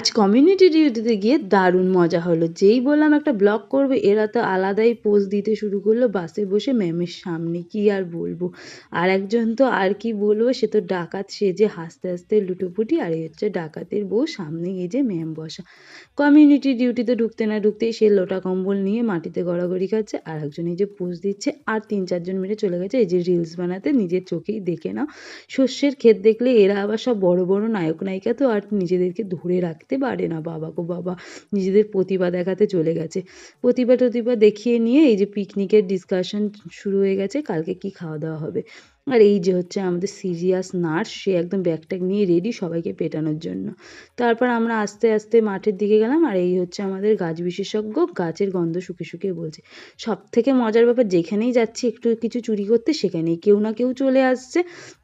আজ কমিউনিটি ডিউটিতে গিয়ে দারুণ মজা হলো। যেই বললাম একটা ব্লগ করবে, এরা তো আলাদাই পোজ দিতে শুরু করলো বাসে বসে ম্যামের সামনে। কি আর বলবো। আর একজন তো আর কি বলবো, সে তো ডাকাত সেজে হাসতে হাসতে লুটোপুটি, আর এই হচ্ছে ডাকাতের বউ, সামনে এই যে ম্যাম বসা। কমিউনিটি ডিউটিতে ঢুকতে না ঢুকতেই সে লোটা কম্বল নিয়ে মাটিতে গড়াগড়ি খাচ্ছে, আর একজন এই যে পোজ দিচ্ছে, আর 3-4 জন মিলে চলে গেছে এই যে রিলস বানাতে। নিজের চোখেই দেখে নাও, শস্যের ক্ষেত দেখলে এরা আবার সব বড় বড় নায়ক নায়িকা তো, আর নিজেদেরকে ধরে রাখতে পারে না। বাবা গো বাবা, নিজেদের প্রতিভা দেখাতে চলে গেছে। প্রতিভা টতিভা দেখিয়ে নিয়ে এই যে পিকনিকের ডিসকাশন শুরু হয়ে গেছে, কালকে কি খাওয়া দাওয়া হবে। আর এই যে হচ্ছে আমাদের সিরিয়াস নার্স, সে একদম ব্যাগ ট্যাগ নিয়ে রেডি সবাইকে পেটানোর জন্য। তারপর আমরা আস্তে আস্তে মাঠের দিকে গেলাম, আর এই হচ্ছে আমাদের গাছ বিশেষজ্ঞ, গাছের গন্ধ শুকে শুকে বলছে। সব থেকে মজার ব্যাপার, যেখানেই যাচ্ছি একটু কিছু চুরি করতে, সেখানেই কেউ না কেউ চলে আসছে।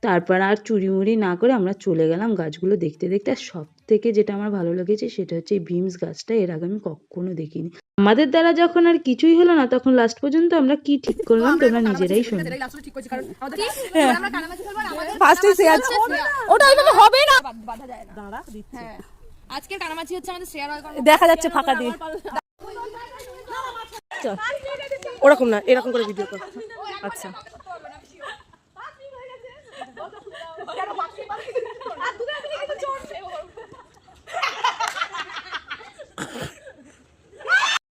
তারপর আর চুরিমুরি না করে আমরা চলে গেলাম গাছগুলো দেখতে দেখতে। আর সব থেকে যেটা আমার ভালো লেগেছে সেটা হচ্ছে এই বিমস গাছটা, এর আগে আমি কখনো দেখিনি। আমাদের দ্বারা যখন আর কিছুই হলো না, তখন লাস্ট পর্যন্ত আমরা কি ঠিক করলাম তোমরা নিজেরাই শোনো। আজকের কানামাছি হচ্ছে আমাদের শ্রেয়া রয়, দেখা যাচ্ছে ফাঁকা দিয়ে। ওরকম না, এরকম করে ভিডিও কর। আচ্ছা,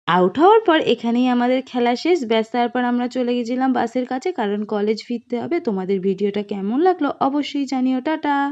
আউট হওয়ার পর এখানেই আমাদের খেলা শেষ। ব্যাস, তারপর আমরা চলে গেছিলাম বাসের কাছে, কারণ কলেজ ফিরতে হবে। তোমাদের ভিডিওটা কেমন লাগলো অবশ্যই জানিও। টাটা।